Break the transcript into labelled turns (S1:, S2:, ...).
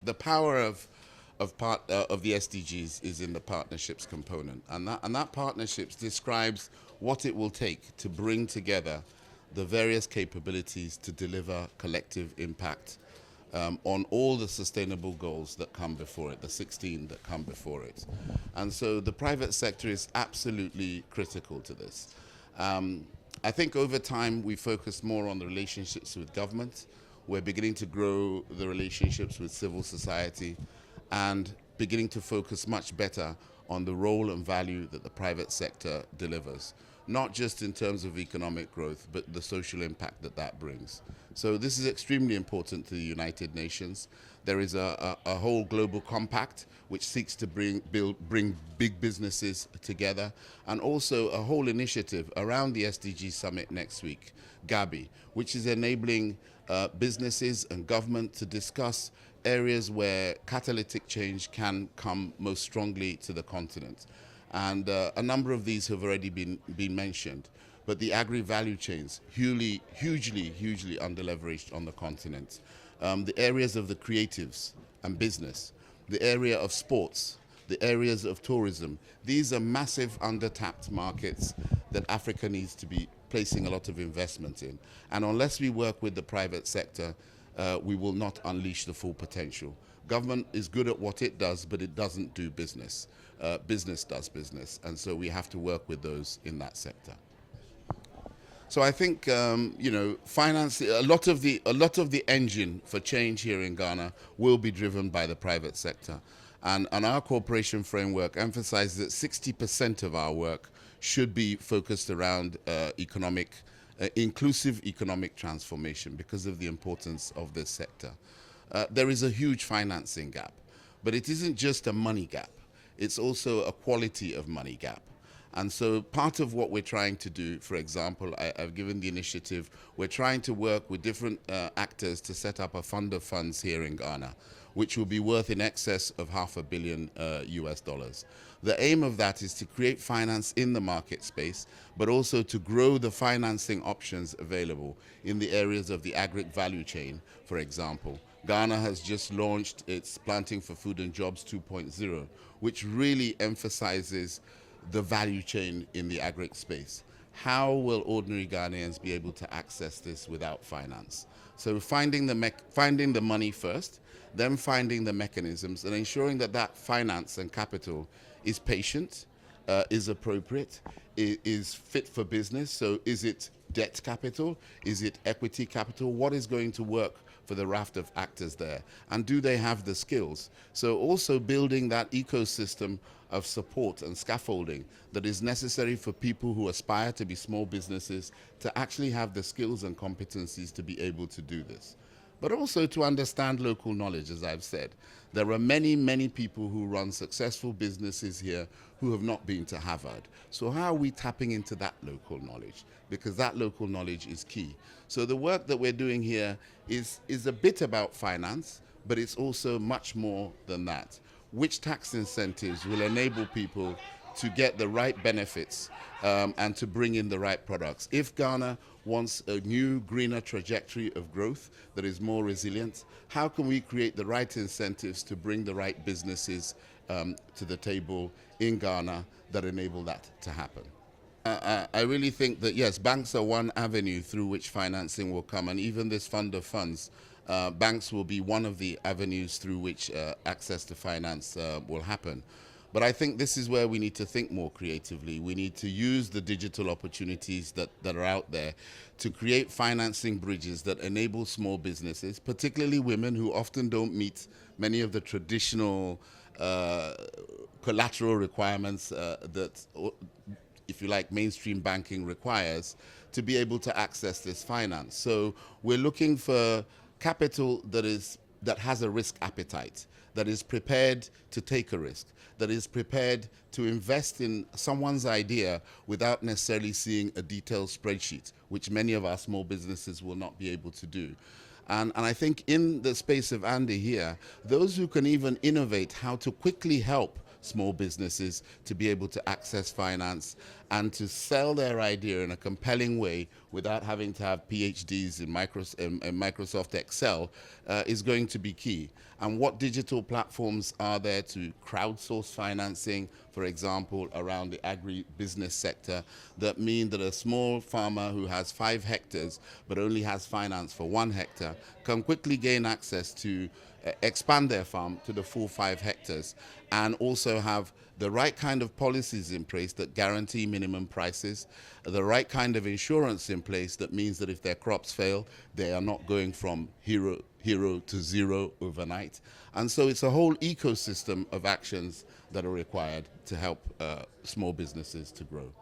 S1: the power of the SDGs is in the partnerships component, and that partnerships describes what it will take to bring together the various capabilities to deliver collective impact on all the sustainable goals that come before it, the 16 that come before it. And so the private sector is absolutely critical to this. I think over time we focus more on the relationships with government. We're beginning to grow the relationships with civil society and beginning to focus much better on the role and value that the private sector delivers, not just in terms of economic growth, but the social impact that that brings. So this is extremely important to the United Nations. There is a whole global compact which seeks to bring big businesses together, and also a whole initiative around the SDG Summit next week, Gabi, which is enabling businesses and government to discuss areas where catalytic change can come most strongly to the continent. And a number of these have already been mentioned. But the agri-value chains, hugely under-leveraged on the continent. The areas of the creatives and business, the area of sports, the areas of tourism. These are massive under-tapped markets that Africa needs to be placing a lot of investment in. And unless we work with the private sector, we will not unleash the full potential. Government is good at what it does, but it doesn't do business. Business does business, and so we have to work with those in that sector. So I think finance. A lot of the engine for change here in Ghana will be driven by the private sector, and our cooperation framework emphasizes that 60% of our work should be focused around inclusive economic transformation because of the importance of this sector. There is a huge financing gap, but it isn't just a money gap. It's also a quality of money gap. And so part of what we're trying to do, for example, I've given the initiative, we're trying to work with different actors to set up a fund of funds here in Ghana, which will be worth in excess of $500 million US dollars. The aim of that is to create finance in the market space, but also to grow the financing options available in the areas of the agri-value chain, for example. Ghana has just launched its Planting for Food and Jobs 2.0, which really emphasizes the value chain in the agri space. How will ordinary Ghanaians be able to access this without finance? So finding the money first, then finding the mechanisms and ensuring that that finance and capital is patient, is appropriate, is fit for business. So is it debt capital? Is it equity capital? What is going to work for the raft of actors there? And do they have the skills? So also building that ecosystem of support and scaffolding that is necessary for people who aspire to be small businesses to actually have the skills and competencies to be able to do this. But also to understand local knowledge, as I've said. There are many people who run successful businesses here who have not been to Harvard. So how are we tapping into that local knowledge? Because that local knowledge is key. So the work that we're doing here is a bit about finance, but it's also much more than that. Which tax incentives will enable people to get the right benefits and to bring in the right products? If Ghana wants a new, greener trajectory of growth that is more resilient, how can we create the right incentives to bring the right businesses to the table in Ghana that enable that to happen? I really think that, yes, banks are one avenue through which financing will come, and even this fund of funds, banks will be one of the avenues through which access to finance will happen. But I think this is where we need to think more creatively. We need to use the digital opportunities that are out there to create financing bridges that enable small businesses, particularly women who often don't meet many of the traditional collateral requirements that, if you like, mainstream banking requires to be able to access this finance. So we're looking for capital that has a risk appetite, that is prepared to take a risk, that is prepared to invest in someone's idea without necessarily seeing a detailed spreadsheet, which many of our small businesses will not be able to do. And I think in the space of Andy here, those who can even innovate how to quickly help small businesses to be able to access finance and to sell their idea in a compelling way without having to have PhDs in Microsoft Excel is going to be key. And what digital platforms are there to crowdsource financing, for example, around the agribusiness sector, that mean that a small farmer who has 5 hectares but only has finance for 1 hectare can quickly gain access to expand their farm to the full 5 hectares, and also have the right kind of policies in place that guarantee minimum prices, the right kind of insurance in place that means that if their crops fail, they are not going from hero to zero overnight. And so it's a whole ecosystem of actions that are required to help small businesses to grow.